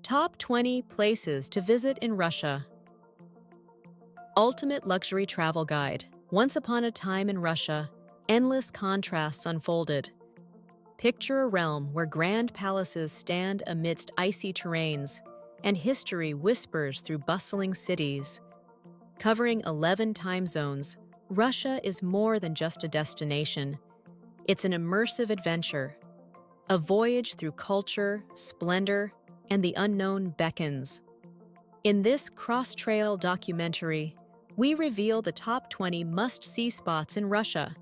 Top 20 places to visit in Russia. Ultimate luxury travel guide. Once upon a time in Russia, endless contrasts unfolded. Picture a realm where grand palaces stand amidst icy terrains, and history whispers through bustling cities. Covering 11 time zones, Russia is more than just a destination. It's an immersive adventure. A voyage through culture, splendor, and the unknown beckons. In this Krosstrail documentary, we reveal the top 20 must-see spots in Russia,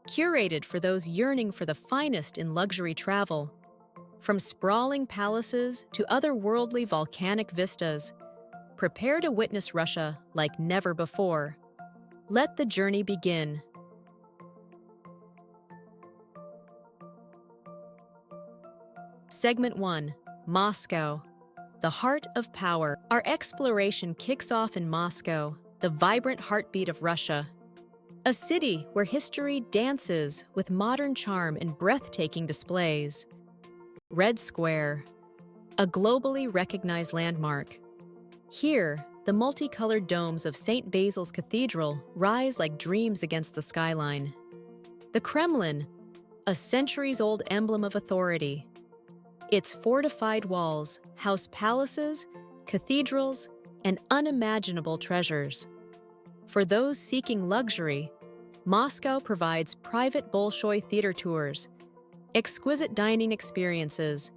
curated for those yearning for the finest in luxury travel. From sprawling palaces to otherworldly volcanic vistas, prepare to witness Russia like never before. Let the journey begin. Segment 1. Moscow, the heart of power. Our exploration kicks off in Moscow, the vibrant heartbeat of Russia. A city where history dances with modern charm and breathtaking displays. Red Square, a globally recognized landmark. Here, the multicolored domes of St. Basil's Cathedral rise like dreams against the skyline. The Kremlin, a centuries-old emblem of authority. Its fortified walls house palaces, cathedrals, and unimaginable treasures. For those seeking luxury, Moscow provides private Bolshoi theater tours, exquisite dining experiences,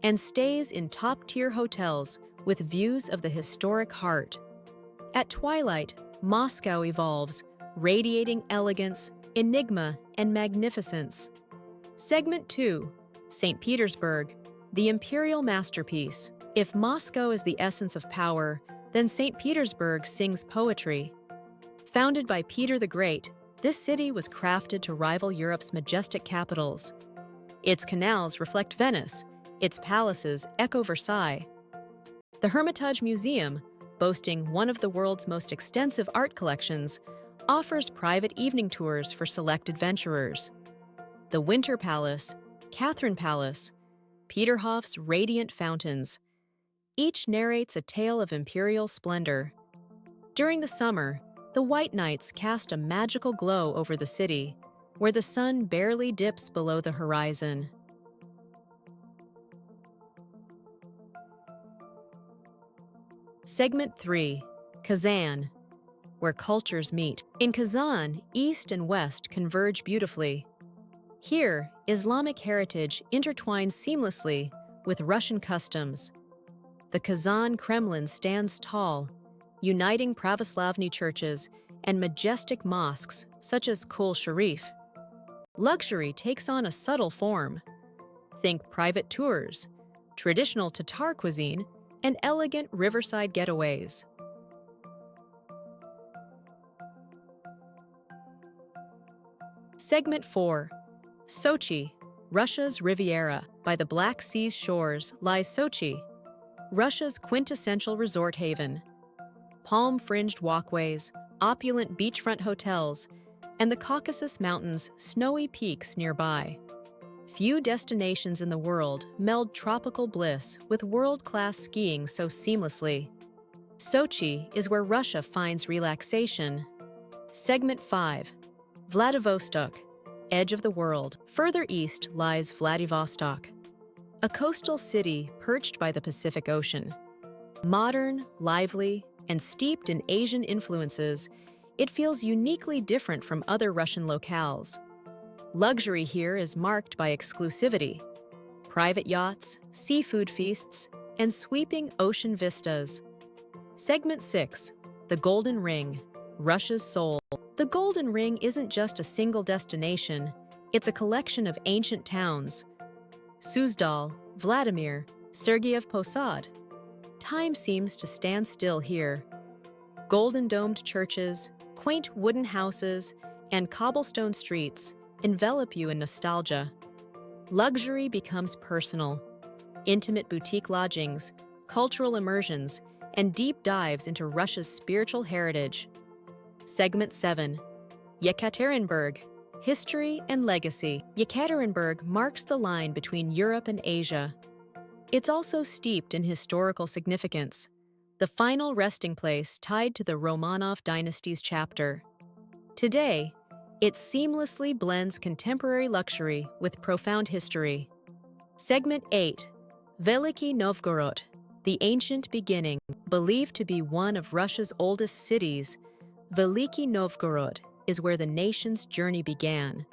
and stays in top-tier hotels with views of the historic heart. At twilight, Moscow evolves, radiating elegance, enigma, and magnificence. Segment 2. Saint Petersburg, the imperial masterpiece. If Moscow is the essence of power, then St. Petersburg sings poetry. Founded by Peter the Great, this city was crafted to rival Europe's majestic capitals. Its canals reflect Venice, its palaces echo Versailles. The Hermitage Museum, boasting one of the world's most extensive art collections, offers private evening tours for select adventurers. The Winter Palace, Catherine Palace, Peterhof's radiant fountains. Each narrates a tale of imperial splendor. During the summer, the White Nights cast a magical glow over the city, where the sun barely dips below the horizon. Segment 3. Kazan, where cultures meet. In Kazan, East and West converge beautifully. Here, Islamic heritage intertwines seamlessly with Russian customs. The Kazan Kremlin stands tall, uniting Pravoslavny churches and majestic mosques such as Kul Sharif. Luxury takes on a subtle form. Think private tours, traditional Tatar cuisine, and elegant riverside getaways. Segment 4. Sochi, Russia's Riviera. By the Black Sea's shores lies Sochi, Russia's quintessential resort haven. Palm-fringed walkways, opulent beachfront hotels, and the Caucasus Mountains' snowy peaks nearby. Few destinations in the world meld tropical bliss with world-class skiing so seamlessly. Sochi is where Russia finds relaxation. Segment 5. Vladivostok, edge of the world. Further east lies Vladivostok, a coastal city perched by the Pacific Ocean. Modern, lively, and steeped in Asian influences, it feels uniquely different from other Russian locales. Luxury here is marked by exclusivity, private yachts, seafood feasts, and sweeping ocean vistas. Segment 6. The Golden Ring, Russia's soul. The Golden Ring isn't just a single destination, it's a collection of ancient towns. Suzdal, Vladimir, Sergeyev Posad. Time seems to stand still here. Golden-domed churches, quaint wooden houses, and cobblestone streets envelop you in nostalgia. Luxury becomes personal. Intimate boutique lodgings, cultural immersions, and deep dives into Russia's spiritual heritage. Segment 7. Yekaterinburg, history and legacy. Yekaterinburg marks the line between Europe and Asia. It's also steeped in historical significance, the final resting place tied to the Romanov dynasty's chapter. Today, it seamlessly blends contemporary luxury with profound history. Segment 8. Veliki Novgorod, the ancient beginning. Believed to be one of Russia's oldest cities, Veliki Novgorod is where the nation's journey began.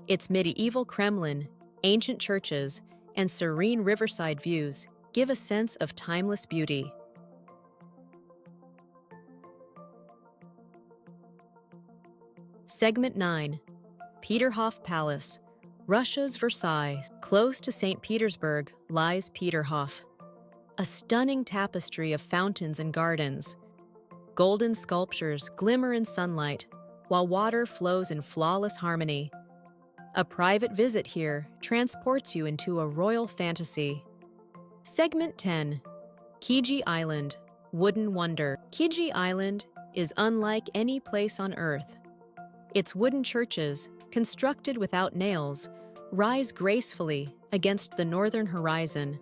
Its medieval Kremlin, ancient churches, and serene riverside views give a sense of timeless beauty. Segment 9. Peterhof Palace, Russia's Versailles. Close to Saint Petersburg lies Peterhof, a stunning tapestry of fountains and gardens. Golden sculptures glimmer in sunlight, while water flows in flawless harmony. A private visit here transports you into a royal fantasy. Segment 10. Kiji Island, Wooden Wonder. Kiji Island is unlike any place on Earth. Its wooden churches, constructed without nails, rise gracefully against the northern horizon.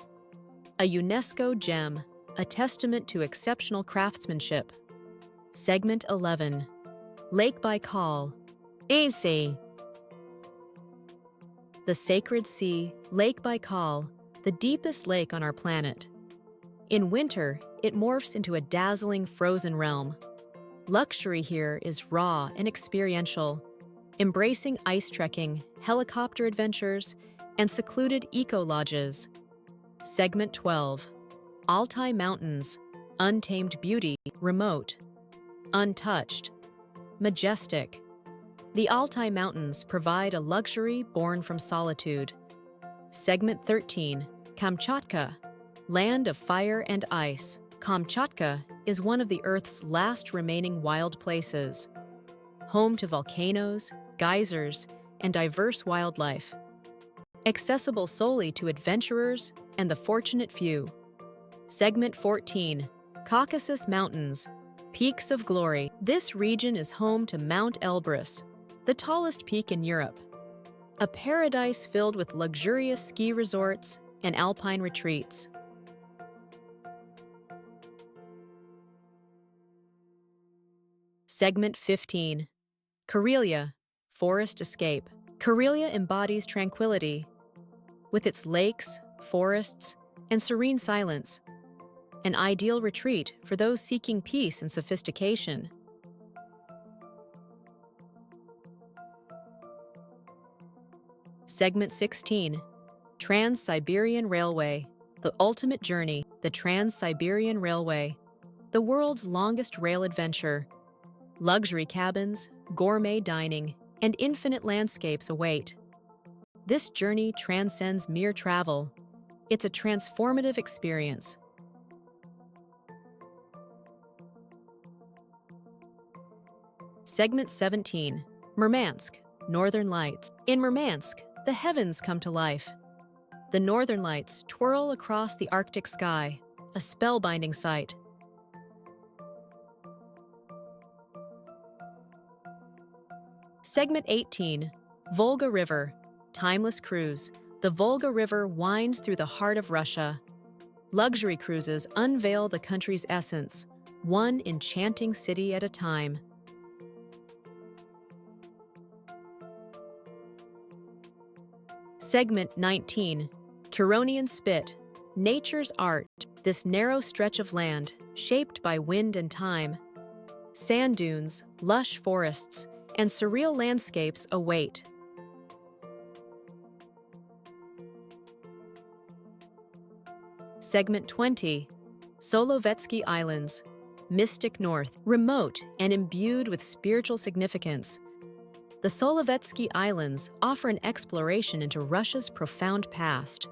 A UNESCO gem, a testament to exceptional craftsmanship. Segment 11. Lake Baikal. Easy. The sacred sea, Lake Baikal, the deepest lake on our planet. In winter, it morphs into a dazzling frozen realm. Luxury here is raw and experiential, embracing ice trekking, helicopter adventures, and secluded eco-lodges. Segment 12. Altai Mountains, untamed beauty, remote, untouched, majestic. The Altai Mountains provide a luxury born from solitude. Segment 13. Kamchatka, land of fire and ice. Kamchatka is one of the Earth's last remaining wild places, home to volcanoes, geysers, and diverse wildlife. Accessible solely to adventurers and the fortunate few. Segment 14. Caucasus Mountains, peaks of glory. This region is home to Mount Elbrus, the tallest peak in Europe. A paradise filled with luxurious ski resorts and alpine retreats. Segment 15. Karelia, forest escape. Karelia embodies tranquility, with its lakes, forests, and serene silence. An ideal retreat for those seeking peace and sophistication. Segment 16. Trans-Siberian Railway, the ultimate journey. The Trans-Siberian Railway, the world's longest rail adventure. Luxury cabins, gourmet dining, and infinite landscapes await. This journey transcends mere travel. It's a transformative experience. Segment 17. Murmansk, Northern Lights. In Murmansk, the heavens come to life. The Northern Lights twirl across the Arctic sky, a spellbinding sight. Segment 18. Volga River, timeless cruise. The Volga River winds through the heart of Russia. Luxury cruises unveil the country's essence, one enchanting city at a time. Segment 19. Curonian Spit, nature's art. This narrow stretch of land, shaped by wind and time. Sand dunes, lush forests, and surreal landscapes await. Segment 20. Solovetsky Islands, mystic north, remote and imbued with spiritual significance. The Solovetsky Islands offer an exploration into Russia's profound past.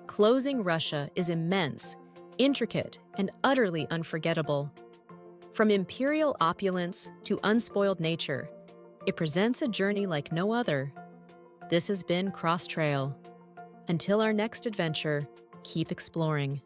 Closing Russia is immense, intricate, and utterly unforgettable. From imperial opulence to unspoiled nature, it presents a journey like no other. This has been Krosstrail. Until our next adventure, keep exploring.